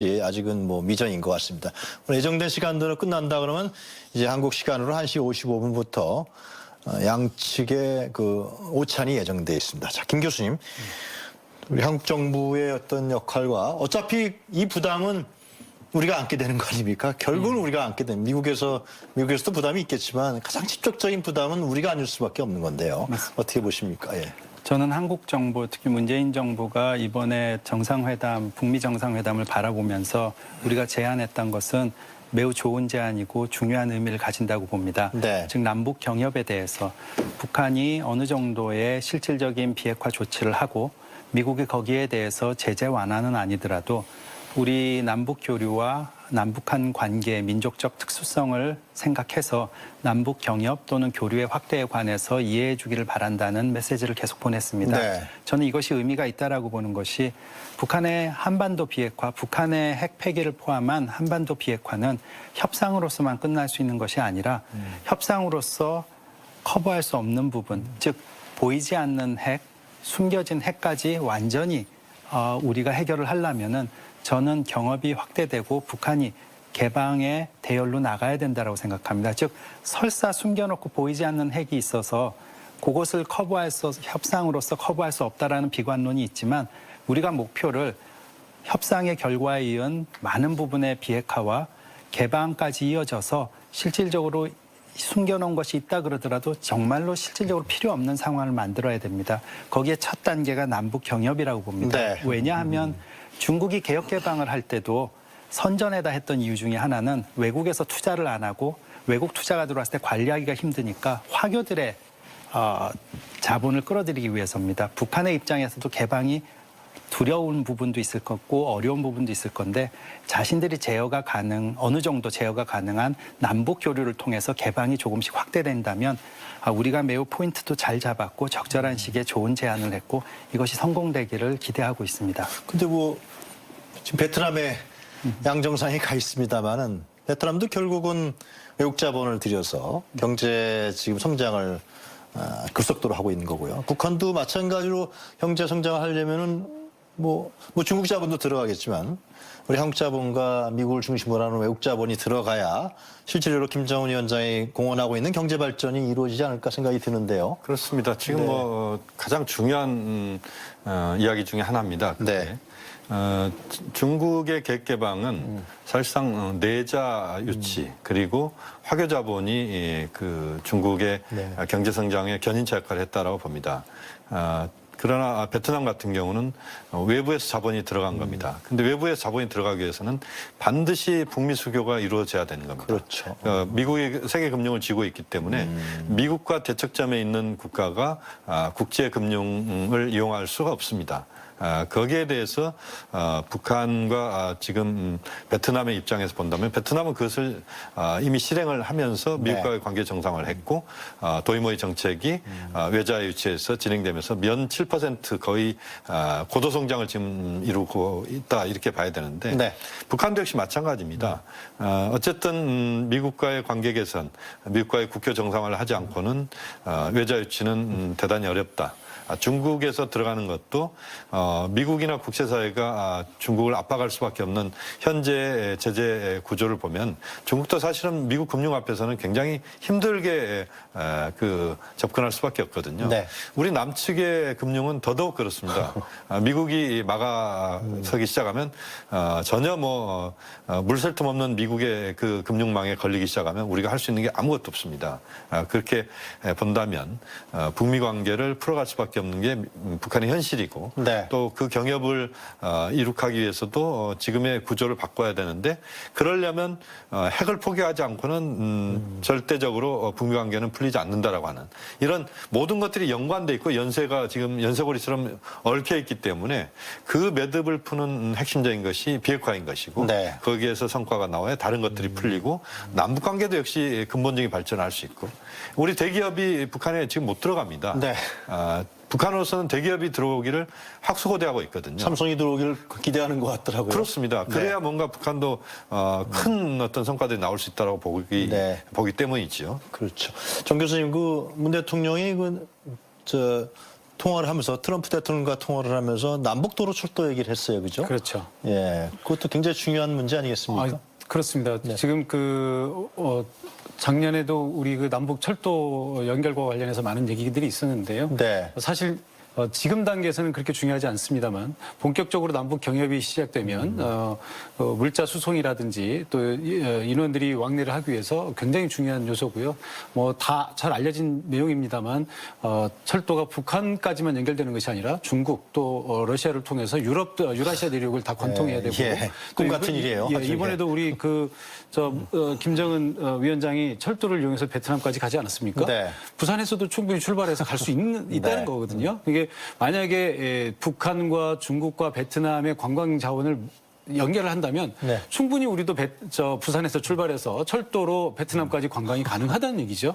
아직은 뭐 미정인 것 같습니다. 오늘 예정된 시간대로 끝난다 그러면 이제 한국 시간으로 1시 55분부터 양측의 그 오찬이 예정돼 있습니다. 자, 김 교수님, 우리 한국 정부의 어떤 역할과 어차피 이 부담은 우리가 안게 되는 거 아닙니까? 결국은 우리가 안게 됩니다. 미국에서도 부담이 있겠지만 가장 직접적인 부담은 우리가 안을 수밖에 없는 건데요. 맞습니다. 어떻게 보십니까? 예. 저는 한국 정부, 특히 문재인 정부가 이번에 정상회담, 북미 정상회담을 바라보면서 우리가 제안했던 것은 매우 좋은 제안이고 중요한 의미를 가진다고 봅니다. 네. 즉 남북 경협에 대해서 북한이 어느 정도의 실질적인 비핵화 조치를 하고 미국이 거기에 대해서 제재 완화는 아니더라도 우리 남북 교류와 남북한 관계의 민족적 특수성을 생각해서 남북 경협 또는 교류의 확대에 관해서 이해해 주기를 바란다는 메시지를 계속 보냈습니다. 네. 저는 이것이 의미가 있다라고 보는 것이 북한의 한반도 비핵화, 북한의 핵 폐기를 포함한 한반도 비핵화는 협상으로서만 끝날 수 있는 것이 아니라 협상으로서 커버할 수 없는 부분, 즉 보이지 않는 핵, 숨겨진 핵까지 완전히 우리가 해결을 하려면은 저는 경협이 확대되고 북한이 개방의 대열로 나가야 된다고 생각합니다. 즉 설사 숨겨놓고 보이지 않는 핵이 있어서 그것을 협상으로서 커버할 수 없다라는 비관론이 있지만 우리가 목표를 협상의 결과에 이은 많은 부분의 비핵화와 개방까지 이어져서 실질적으로 숨겨놓은 것이 있다 그러더라도 정말로 실질적으로 필요 없는 상황을 만들어야 됩니다. 거기에 첫 단계가 남북 경협이라고 봅니다. 네. 왜냐하면 중국이 개혁 개방을 할 때도 선전에다 했던 이유 중에 하나는 외국에서 투자를 안 하고 외국 투자가 들어왔을 때 관리하기가 힘드니까 화교들의 자본을 끌어들이기 위해서입니다. 북한의 입장에서도 개방이 두려운 부분도 있을 거고 어려운 부분도 있을 건데 자신들이 어느 정도 제어가 가능한 남북 교류를 통해서 개방이 조금씩 확대된다면 우리가 매우 포인트도 잘 잡았고 적절한 시기에 좋은 제안을 했고 이것이 성공되기를 기대하고 있습니다. 근데 뭐 지금 베트남에 양정상이 가 있습니다만은 베트남도 결국은 외국 자본을 들여서 경제 지금 성장을 급속도로 하고 있는 거고요. 북한도 마찬가지로 경제 성장을 하려면은 뭐 중국 자본도 들어가겠지만 우리 한국 자본과 미국을 중심으로 하는 외국 자본이 들어가야 실질적으로 김정은 위원장이 공언하고 있는 경제 발전이 이루어지지 않을까 생각이 드는데요. 그렇습니다. 지금 네. 가장 중요한 이야기 중에 하나입니다. 네. 중국의 개혁 개방은 사실상 내자 유치 그리고 화교 자본이 그 중국의 네. 경제 성장의 견인차 역할을 했다라고 봅니다. 그러나 베트남 같은 경우는 외부에서 자본이 들어간 겁니다. 근데 외부에서 자본이 들어가기 위해서는 반드시 북미 수교가 이루어져야 되는 겁니다. 그렇죠. 미국이 세계 금융을 쥐고 있기 때문에 미국과 대척점에 있는 국가가 국제 금융을 이용할 수가 없습니다. 거기에 대해서 북한과 지금 베트남의 입장에서 본다면 베트남은 그것을 이미 실행을 하면서 미국과의 관계 정상을 했고 도이모의 정책이 외자 유치에서 진행되면서 연 7% 거의 고도 성장을 지금 이루고 있다 이렇게 봐야 되는데 네. 북한도 역시 마찬가지입니다. 어쨌든 미국과의 관계 개선, 미국과의 국교 정상화를 하지 않고는 외자 유치는 대단히 어렵다. 중국에서 들어가는 것도 미국이나 국제사회가 중국을 압박할 수밖에 없는 현재 제재 구조를 보면 중국도 사실은 미국 금융 앞에서는 굉장히 힘들게 접근할 수밖에 없거든요. 네. 우리 남측의 금융은 더더욱 그렇습니다. 미국이 막아서기 시작하면 전혀 물샐 틈 없는 미국의 그 금융망에 걸리기 시작하면 우리가 할 수 있는 게 아무것도 없습니다. 그렇게 본다면 북미 관계를 풀어갈 수밖에 없는 게 북한의 현실이고 네. 또 그 경협을 이룩하기 위해서도 지금의 구조를 바꿔야 되는데 그러려면 핵을 포기하지 않고는 절대적으로 북미 관계는 풀리지 않는다라고 하는 이런 모든 것들이 연관돼 있고 연쇄가 지금 연쇄고리처럼 얽혀 있기 때문에 그 매듭을 푸는 핵심적인 것이 비핵화인 것이고 네. 거기에서 성과가 나와야 다른 것들이 풀리고 남북 관계도 역시 근본적인 발전할 수 있고 우리 대기업이 북한에 지금 못 들어갑니다. 네. 북한으로서는 대기업이 들어오기를 확수고대하고 있거든요. 삼성이 들어오기를 기대하는 것 같더라고요. 그렇습니다. 그래야 네. 뭔가 북한도 큰 어떤 성과들이 나올 수 있다고 보기 때문이지요. 그렇죠. 정 교수님, 문 대통령이 통화를 하면서 트럼프 대통령과 통화를 하면서 남북도로 철도 얘기를 했어요, 그죠? 그렇죠. 예, 그것도 굉장히 중요한 문제 아니겠습니까? 그렇습니다. 네. 지금 작년에도 우리 그 남북 철도 연결과 관련해서 많은 얘기들이 있었는데요. 네. 사실 지금 단계에서는 그렇게 중요하지 않습니다만 본격적으로 남북 경협이 시작되면 물자 수송이라든지 또 인원들이 왕래를 하기 위해서 굉장히 중요한 요소고요. 뭐 다 잘 알려진 내용입니다만 철도가 북한까지만 연결되는 것이 아니라 중국 또 러시아를 통해서 유라시아 대륙을 다 관통해야 되고 예, 꿈 같은 일이에요. 아주. 이번에도 우리 김정은 위원장이 철도를 이용해서 베트남까지 가지 않았습니까? 네. 부산에서도 충분히 출발해서 갈 수 있다는 네. 거거든요. 이게 만약에 북한과 중국과 베트남의 관광 자원을 연결을 한다면 네. 충분히 우리도 부산에서 출발해서 철도로 베트남까지 관광이 가능하다는 얘기죠.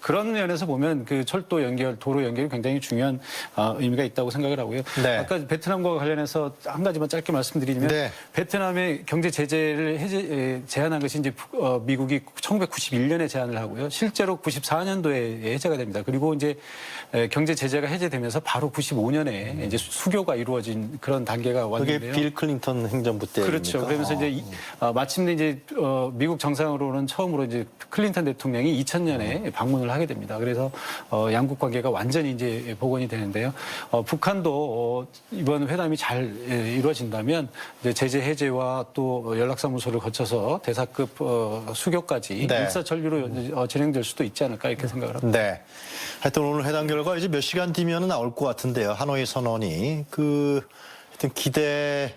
그런 면에서 보면 그 철도 연결, 도로 연결이 굉장히 중요한 의미가 있다고 생각을 하고요. 네. 아까 베트남과 관련해서 한 가지만 짧게 말씀드리면 네. 베트남의 경제 제재를 제한한 것이 이제 미국이 1991년에 제한을 하고요. 실제로 94년도에 해제가 됩니다. 그리고 이제 경제 제재가 해제되면서 바로 95년에 이제 수교가 이루어진 그런 단계가 그게 왔는데요. 빌 클린턴 행정부 때입니까? 그렇죠. 그러면서 이제 마침내 이제 미국 정상으로는 처음으로 이제 클린턴 대통령이 2000년에 방문을 하게 됩니다. 그래서 양국 관계가 완전히 이제 복원이 되는데요. 북한도 이번 회담이 잘 이루어진다면 이제 제재 해제와 또 연락사무소를 거쳐서 대사급 수교까지 네. 일사천리로 진행될 수도 있지 않을까 이렇게 생각을 합니다. 네. 하여튼 오늘 회담 결과 이제 몇 시간 뒤면은 나올 것 같은데요. 하노이 선언이 하여튼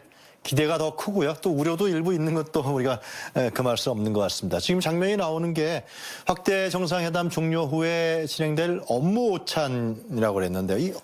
기대가 더 크고요. 또 우려도 일부 있는 것도 우리가 금할 수 없는 것 같습니다. 지금 장면이 나오는 게 확대 정상회담 종료 후에 진행될 업무 오찬이라고 그랬는데요. 이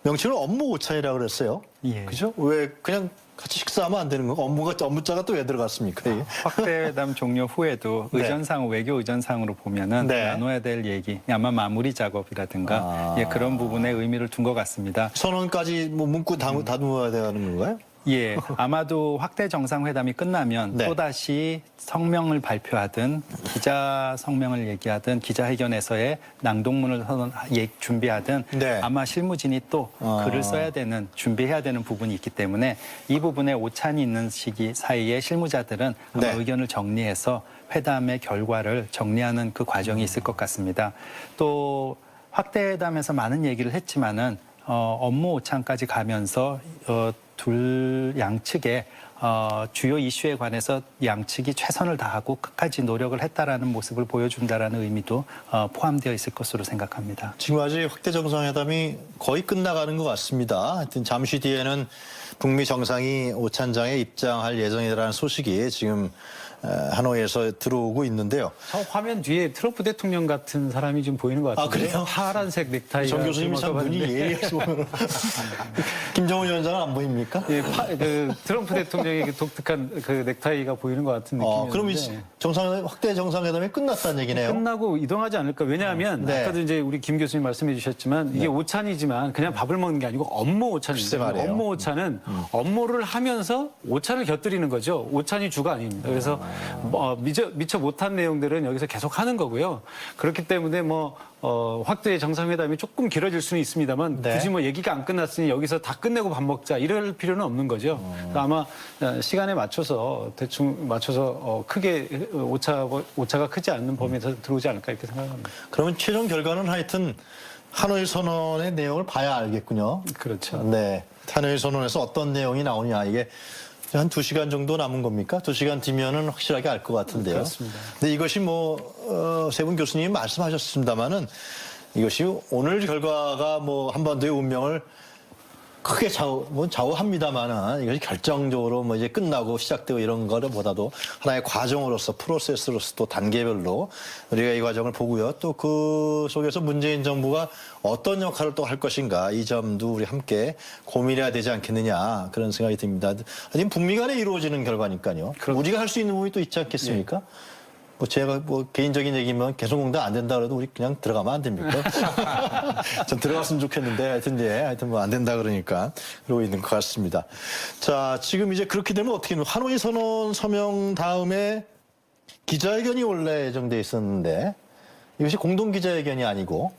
명칭을 업무 오찬이라고 그랬어요. 예. 그죠? 왜 그냥 같이 식사하면 안 되는 건가? 업무자가 또 왜 들어갔습니까? 이게? 확대회담 종료 후에도 네. 의전상 외교 의전상으로 보면은 네. 나눠야 될 얘기, 아마 마무리 작업이라든가 그런 부분에 의미를 둔 것 같습니다. 선언까지 뭐 문구 다듬어야 되는 건가요? 예, 아마도 확대 정상회담이 끝나면 네. 또다시 성명을 발표하든 기자 성명을 얘기하든 기자회견에서의 낭독문을 준비하든 네. 아마 실무진이 또 글을 써야 되는 준비해야 되는 부분이 있기 때문에 이 부분에 오찬이 있는 시기 사이에 실무자들은 아마 네. 의견을 정리해서 회담의 결과를 정리하는 그 과정이 있을 것 같습니다. 또 확대회담에서 많은 얘기를 했지만은 업무 오찬까지 가면서 둘 양측의 주요 이슈에 관해서 양측이 최선을 다하고 끝까지 노력을 했다라는 모습을 보여준다라는 의미도 포함되어 있을 것으로 생각합니다. 지금 아직 확대 정상회담이 거의 끝나가는 것 같습니다. 하여튼 잠시 뒤에는 북미 정상이 오찬장에 입장할 예정이라는 소식이 지금 하노이에서 들어오고 있는데요. 저 화면 뒤에 트럼프 대통령 같은 사람이 좀 보이는 것 같은데요. 그래요? 파란색 넥타이가 정 교수님이 참 눈이 예리해서 김정은 위원장은 안 보입니까? 예, 트럼프 대통령의 그 독특한 그 넥타이가 보이는 것 같은 느낌이었는데. 그럼 이 확대 정상회담이 끝났다는 얘기네요. 끝나고 이동하지 않을까. 왜냐하면 네. 아까도 이제 우리 김 교수님 말씀해 주셨지만 이게 오찬이지만 그냥 밥을 먹는 게 아니고 업무 오찬입니다. 글쎄 말이에요. 업무 오찬은 업무를 하면서 오찬을 곁들이는 거죠. 오찬이 주가 아닙니다. 그래서 미처 못한 내용들은 여기서 계속 하는 거고요. 그렇기 때문에 확대 정상회담이 조금 길어질 수는 있습니다만 네. 굳이 얘기가 안 끝났으니 여기서 다 끝내고 밥 먹자 이럴 필요는 없는 거죠. 그러니까 아마 시간에 맞춰서 대충 크게 오차가 크지 않는 범위에서 들어오지 않을까 이렇게 생각합니다. 그러면 최종 결과는 하여튼 하노이 선언의 내용을 봐야 알겠군요. 그렇죠. 네. 하노이 선언에서 어떤 내용이 나오냐. 이게 한 2시간 정도 남은 겁니까? 2시간 뒤면은 확실하게 알 것 같은데요. 그렇습니다. 근데 이것이 세 분 교수님이 말씀하셨습니다만은 이것이 오늘 결과가 한반도의 운명을 크게 좌우합니다만은 이것이 결정적으로 이제 끝나고 시작되고 이런 거보다도 하나의 과정으로서 프로세스로서 또 단계별로 우리가 이 과정을 보고요. 또 그 속에서 문재인 정부가 어떤 역할을 또 할 것인가 이 점도 우리 함께 고민해야 되지 않겠느냐 그런 생각이 듭니다. 지금 북미 간에 이루어지는 결과니까요. 그렇죠. 우리가 할 수 있는 부분이 또 있지 않겠습니까? 예. 제가 개인적인 얘기면 개성공단 안 된다 그래도 우리 그냥 들어가면 안 됩니까? 전 들어갔으면 좋겠는데 하여튼 안 된다 그러니까 그러고 있는 것 같습니다. 자, 지금 이제 그렇게 되면 어떻게 하노이 선언 서명 다음에 기자회견이 원래 예정돼 있었는데 이것이 공동 기자회견이 아니고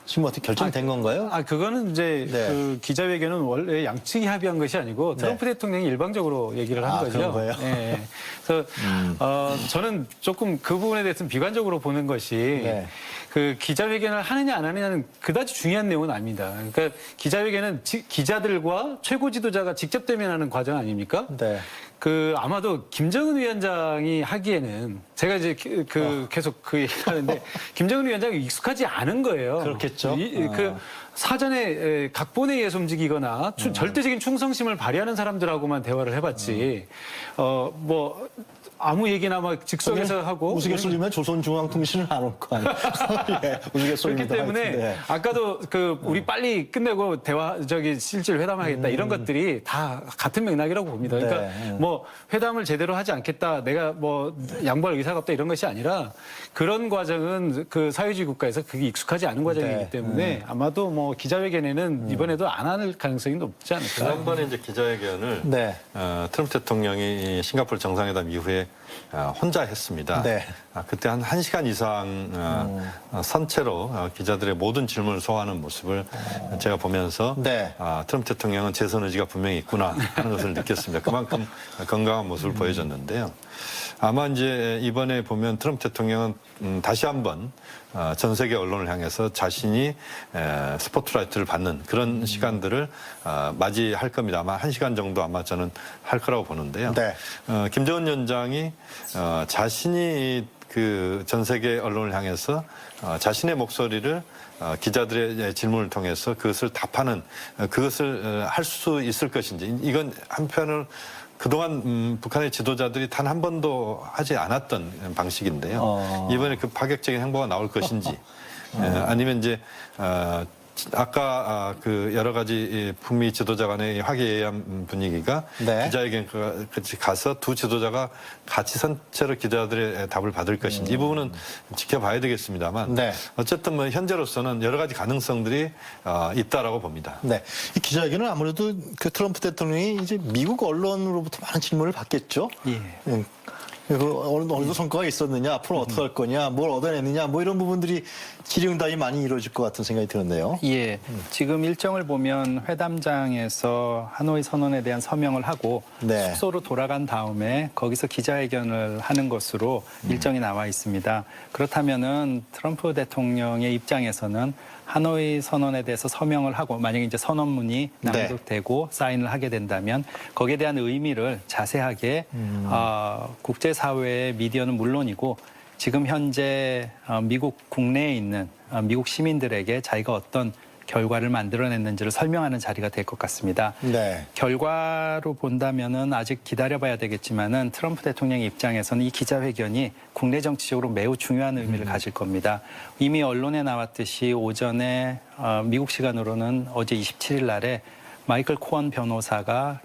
지금 어떻게 결정된 건가요? 그거는 이제 네. 그 기자회견은 원래 양측이 합의한 것이 아니고 트럼프 대통령이 일방적으로 얘기를 한 거죠. 그런 거예요? 예. 그래서 저는 조금 그 부분에 대해서는 비관적으로 보는 것이 네. 그 기자회견을 하느냐 안 하느냐는 그다지 중요한 내용은 아닙니다. 그러니까 기자회견은 기자들과 최고 지도자가 직접 대면하는 과정 아닙니까? 네. 그 아마도 김정은 위원장이 하기에는 제가 이제 계속 그 얘기하는데 김정은 위원장이 익숙하지 않은 거예요. 그렇겠죠. 그 사전에 각본에 의해서 움직이거나 절대적인 충성심을 발휘하는 사람들하고만 대화를 해봤지. 뭐 아무 얘기나 막 즉석에서 하고 우스갯소리면 조선중앙통신을 안 올 거 아니에요. 예, 그렇기 우스갯소리입니다. 때문에 하여튼, 네. 아까도 그 우리 빨리 끝내고 실질 회담하겠다 이런 것들이 다 같은 맥락이라고 봅니다. 그러니까 네. 뭐 회담을 제대로 하지 않겠다, 내가 뭐 양보할 의사가 없다 이런 것이 아니라 그런 과정은 그 사회주의 국가에서 그게 익숙하지 않은 과정이기 네. 때문에 아마도 뭐 기자회견에는 이번에도 안 할 가능성이 높지 않을까. 지난번에 이제 기자회견을 네. 트럼프 대통령이 싱가포르 정상회담 이후에 혼자 했습니다. 네. 그때 한 1시간 이상 선체로 기자들의 모든 질문을 소화하는 모습을 제가 보면서 네. 트럼프 대통령은 재선 의지가 분명히 있구나 하는 것을 느꼈습니다. 그만큼 건강한 모습을 보여줬는데요. 아마 이제 이번에 보면 트럼프 대통령은 다시 한번 전 세계 언론을 향해서 자신이 스포트라이트를 받는 그런 시간들을 맞이할 겁니다. 아마 1시간 정도 아마 저는 할 거라고 보는데요. 네. 김정은 위원장이 자신이 그 전 세계 언론을 향해서 자신의 목소리를 기자들의 질문을 통해서 그것을 답하는 그것을 할 수 있을 것인지 이건 한편으로 그동안 북한의 지도자들이 단 한 번도 하지 않았던 방식인데요. 이번에 그 파격적인 행보가 나올 것인지 아니면 이제 아까 그 여러 가지 북미 지도자 간의 화기애애한 분위기가 네. 기자회견까지 가서 두 지도자가 같이 선체로 기자들의 답을 받을 것인지 이 부분은 지켜봐야 되겠습니다만 네. 어쨌든 뭐 현재로서는 여러 가지 가능성들이 있다라고 봅니다. 네. 이 기자회견은 아무래도 그 트럼프 대통령이 이제 미국 언론으로부터 많은 질문을 받겠죠. 예. 어느 정도 성과가 있었느냐, 앞으로 어떻게 할 거냐, 뭘 얻어냈느냐, 뭐 이런 부분들이 질의응답이 많이 이루어질 것 같은 생각이 드는데요. 예. 지금 일정을 보면 회담장에서 하노이 선언에 대한 서명을 하고 네. 숙소로 돌아간 다음에 거기서 기자회견을 하는 것으로 일정이 나와 있습니다. 그렇다면은 트럼프 대통령의 입장에서는 하노이 선언에 대해서 서명을 하고 만약에 이제 선언문이 낭독되고 사인을 하게 된다면 거기에 대한 의미를 자세하게 국제사회의 미디어는 물론이고 지금 현재 미국 국내에 있는 미국 시민들에게 자기가 어떤 결과를 만들어냈는지를 설명하는 자리가 될 것 같습니다. 네. 결과로 본다면은 아직 기다려봐야 되겠지만은 트럼프 대통령의 입장에서는 이 기자회견이 국내 정치적으로 매우 중요한 의미를 가질 겁니다. 이미 언론에 나왔듯이 오전에 미국 시간으로는 어제 27일 날에 마이클 코언 변호사가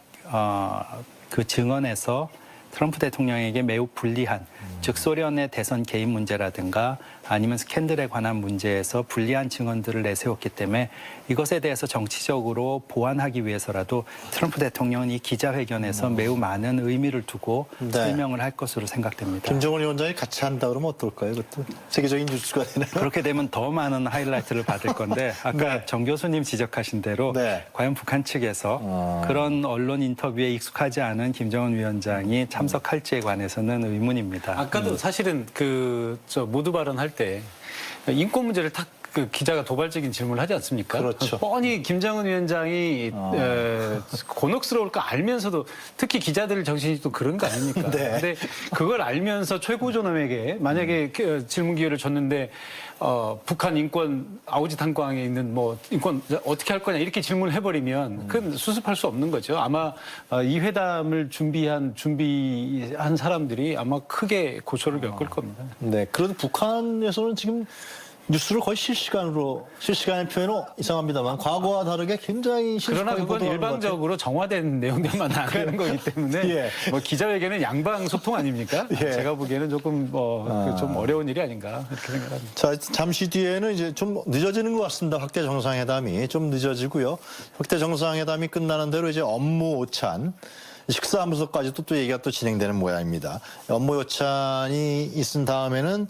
그 증언에서 트럼프 대통령에게 매우 불리한 즉 소련의 대선 개입 문제라든가 아니면 스캔들에 관한 문제에서 불리한 증언들을 내세웠기 때문에 이것에 대해서 정치적으로 보완하기 위해서라도 트럼프 대통령은 이 기자회견에서 매우 많은 의미를 두고 네. 설명을 할 것으로 생각됩니다. 김정은 위원장이 같이 한다 그러면 어떨까요? 그것도 세계적인 뉴스가 되나요? 그렇게 되면 더 많은 하이라이트를 받을 건데 아까 네. 정 교수님 지적하신 대로 네. 과연 북한 측에서 그런 언론 인터뷰에 익숙하지 않은 김정은 위원장이 참석할지에 관해서는 의문입니다. 아까도 사실은 모두 발언할 때 인권 문제를 탁 그 기자가 도발적인 질문을 하지 않습니까? 그렇죠. 뻔히 김정은 위원장이 곤혹스러울 거 알면서도 특히 기자들 정신이 또 그런 거 아닙니까? 네. 근데 그걸 알면서 최고존엄에게 만약에 질문 기회를 줬는데 북한 인권 아우지 탄광에 있는 뭐 인권 어떻게 할 거냐 이렇게 질문을 해버리면 그건 수습할 수 없는 거죠. 아마 이 회담을 준비한 사람들이 아마 크게 고초를 겪을 겁니다. 네. 그래도 북한에서는 지금 뉴스를 거의 실시간의 표현은 이상합니다만 과거와 다르게 굉장히 그러나 실시간에 그건 보도하는 것 같아요. 일방적으로 정화된 내용들만 나가는 거기 때문에 예. 뭐 기자회견은 양방 소통 아닙니까? 예. 제가 보기에는 조금 좀 어려운 일이 아닌가 이렇게 생각합니다. 자, 잠시 뒤에는 이제 좀 늦어지는 것 같습니다. 확대 정상회담이 좀 늦어지고요. 확대 정상회담이 끝나는 대로 이제 업무 오찬, 식사하면서까지도 또 얘기가 또 진행되는 모양입니다. 업무 오찬이 있은 다음에는